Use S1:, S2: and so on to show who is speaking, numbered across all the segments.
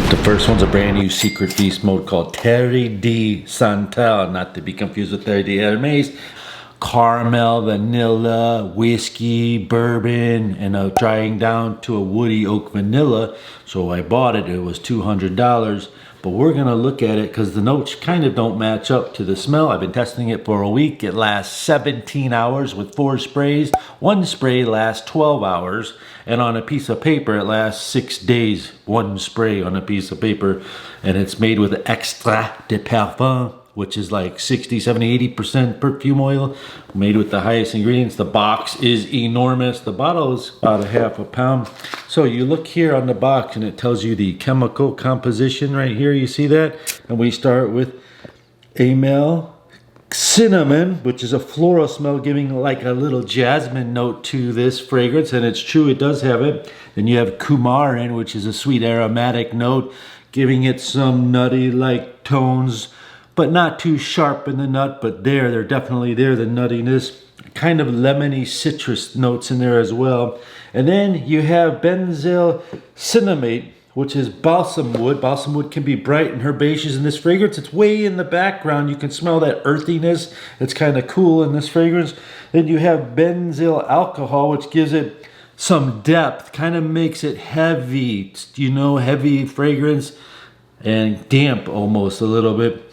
S1: The first one's a brand new secret beast mode called Terre de Santal, not to be confused with Terre de Hermes. Caramel, vanilla, whiskey, bourbon, and drying down to a woody oak vanilla. So I bought it. It was $200. But we're gonna look at it because the notes kind of don't match up to the smell. I've been testing it for a week. It lasts 17 hours with 4 sprays. 1 spray lasts 12 hours. And on a piece of paper, it lasts 6 days. 1 spray on a piece of paper. And it's made with extrait de parfum, which is like 60, 70, 80% perfume oil, made with the highest ingredients. The box is enormous. The bottle is about a half a pound. So you look here on the box and it tells you the chemical composition right here. You see that? And we start with amyl cinnamon, which is a floral smell, giving like a little jasmine note to this fragrance. And it's true, it does have it. Then you have coumarin, which is a sweet aromatic note, giving it some nutty like tones, but not too sharp in the nut, but they're definitely there, the nuttiness. Kind of lemony citrus notes in there as well. And then you have benzyl cinnamate, which is balsam wood. Balsam wood can be bright and herbaceous in this fragrance. It's way in the background. You can smell that earthiness. It's kind of cool in this fragrance. Then you have benzyl alcohol, which gives it some depth, kind of makes it heavy, you know, heavy fragrance and damp almost a little bit.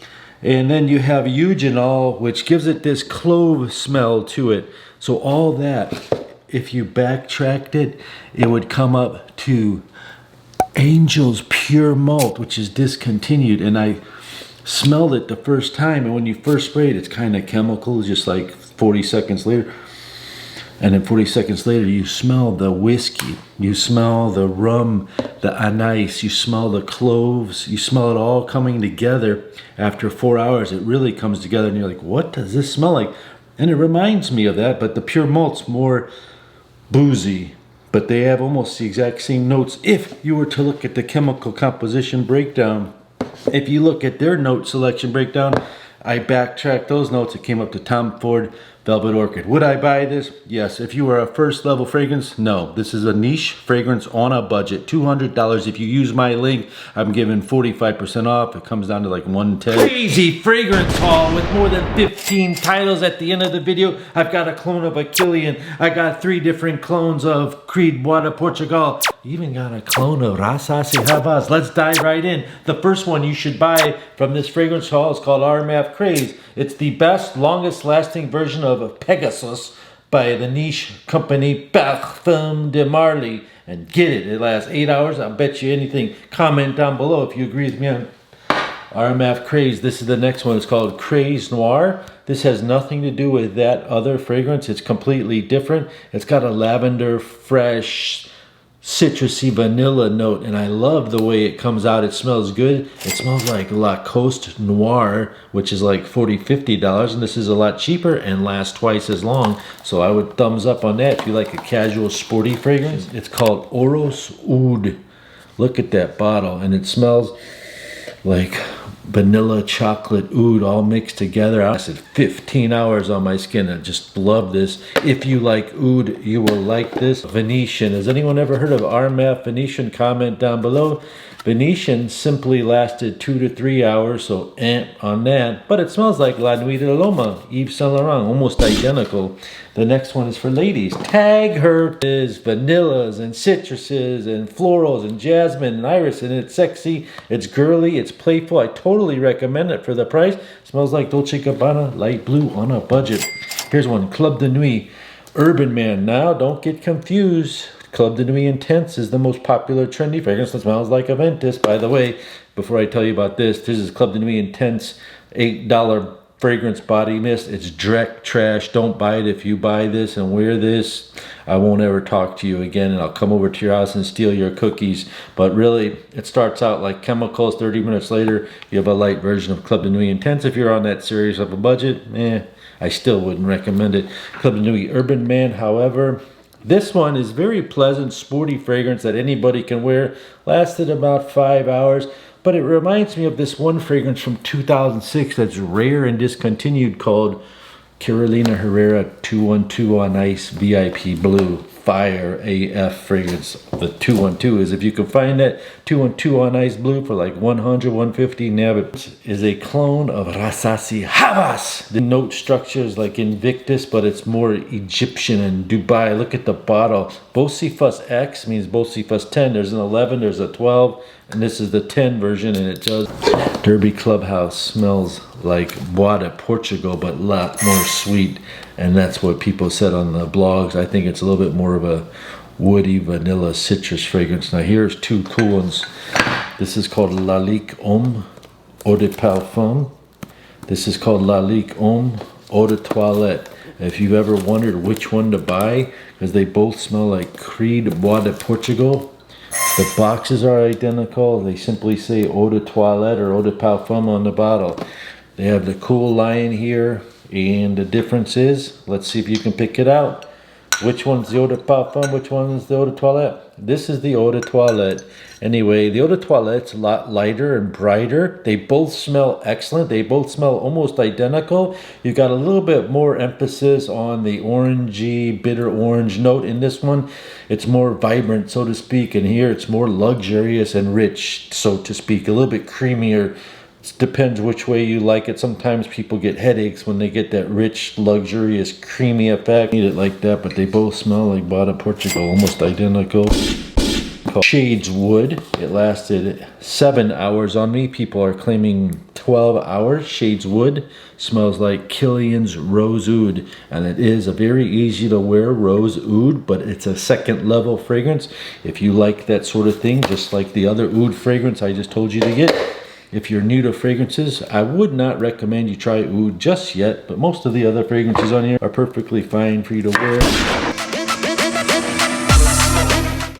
S1: And then you have eugenol, which gives it this clove smell to it. So all that, if you backtracked it, it would come up to Angel's Pure Malt, which is discontinued. And I smelled it the first time, and when you first spray it, it's kind of chemical, just like 40 seconds later. And then 40 seconds later, you smell the whiskey, you smell the rum, the anise, you smell the cloves, you smell it all coming together. After 4 hours, it really comes together and you're like, what does this smell like? And it reminds me of that, but the Pure Malt's more boozy, but they have almost the exact same notes. If you were to look at the chemical composition breakdown, if you look at their note selection breakdown, I backtracked those notes. It came up to Tom Ford Velvet Orchid. Would I buy this? Yes. If you were a first level fragrance, no. This is a niche fragrance on a budget. $200. If you use my link, I'm giving 45% off. It comes down to like $110. Crazy fragrance haul with more than 15 titles at the end of the video. I've got a clone of a Killian. I got 3 different clones of Creed Bois Portugal. Even got a clone of Rasas y Habas. Let's dive right in. The first one you should buy from this fragrance haul is called Craze. It's the best, longest lasting version of Pegasus by the niche company Parfum de Marly. And get it. It lasts 8 hours. I'll bet you anything. Comment down below if you agree with me on Craze. This is the next one. It's called Craze Noir. This has nothing to do with that other fragrance. It's completely different. It's got a lavender, fresh, citrusy vanilla note, and I love the way it comes out. It smells good. It smells like Lacoste Noir, which is like $40–50, and this is a lot cheaper and lasts twice as long. So I would thumbs up on that if you like a casual, sporty fragrance. It's called Oros Oud. Look at that bottle, and it smells like vanilla chocolate oud all mixed together. I lasted 15 hours on my skin. I just love this. If you like oud, you will like this. Venetian. Has anyone ever heard of Armaf Venetian? Comment down below. Venetian simply lasted 2 to 3 hours, so on that. But it smells like La Nuit de Loma, Yves Saint Laurent, almost identical. The next one is for ladies. Tag her is vanillas and citruses and florals and jasmine and iris, and it's sexy, it's girly, it's playful. I totally recommend it for the price. It smells like Dolce & Gabbana, light blue on a budget. Here's one, Club de Nuit, Urban Man. Now, don't get confused. Club de Nuit Intense is the most popular trendy fragrance that smells like Aventus. By the way, before I tell you about this is Club de Nuit Intense $8 fragrance body mist. It's direct trash. Don't buy it. If you buy this and wear this, I won't ever talk to you again, and I'll come over to your house and steal your cookies. But really, it starts out like chemicals. 30 minutes later, you have a light version of Club de Nuit Intense. If you're on that serious of a budget, I still wouldn't recommend it. Club de Nuit Urban Man, however, this one is very pleasant, sporty fragrance that anybody can wear. Lasted about 5 hours, but it reminds me of this one fragrance from 2006 that's rare and discontinued called Carolina Herrera 212 on Ice VIP Blue. fire AF fragrance. The 212 is, if you can find that 212 on ice blue for like 100, 150, nab it. Is a clone of Rasasi Havas. The note structure is like Invictus, but it's more Egyptian and Dubai. Look at the bottle. Bocephus X means Bocephus 10. There's an 11, there's a 12, and this is the 10 version, and it does. Derby Clubhouse smells like Bois de Portugal, but a lot more sweet, and that's what people said on the blogs. I think it's a little bit more of a woody vanilla citrus fragrance. Now here's two cool ones. This is called Lalique Homme Eau de Parfum. This is called Lalique Homme Eau de Toilette. If you've ever wondered which one to buy, because they both smell like Creed Bois de Portugal, the boxes are identical. They simply say Eau de Toilette or Eau de Parfum on the bottle. They have the cool lion here, and the difference is, let's see if you can pick it out. Which one's the Eau de Parfum? Which one's the Eau de Toilette? This is the Eau de Toilette. Anyway, the Eau de Toilette's a lot lighter and brighter. They both smell excellent. They both smell almost identical. You got a little bit more emphasis on the orangey, bitter orange note in this one. It's more vibrant, so to speak, and here it's more luxurious and rich, so to speak. A little bit creamier. It depends which way you like it. Sometimes people get headaches when they get that rich, luxurious, creamy effect. Eat it like that, but they both smell like Bois de Portugal, almost identical. Shades Wood. It lasted 7 hours on me. People are claiming 12 hours. Shades Wood smells like Killian's Rose Oud, and it is a very easy to wear rose oud, but it's a second level fragrance. If you like that sort of thing, just like the other oud fragrance I just told you to get. If you're new to fragrances, I would not recommend you try oud just yet, but most of the other fragrances on here are perfectly fine for you to wear.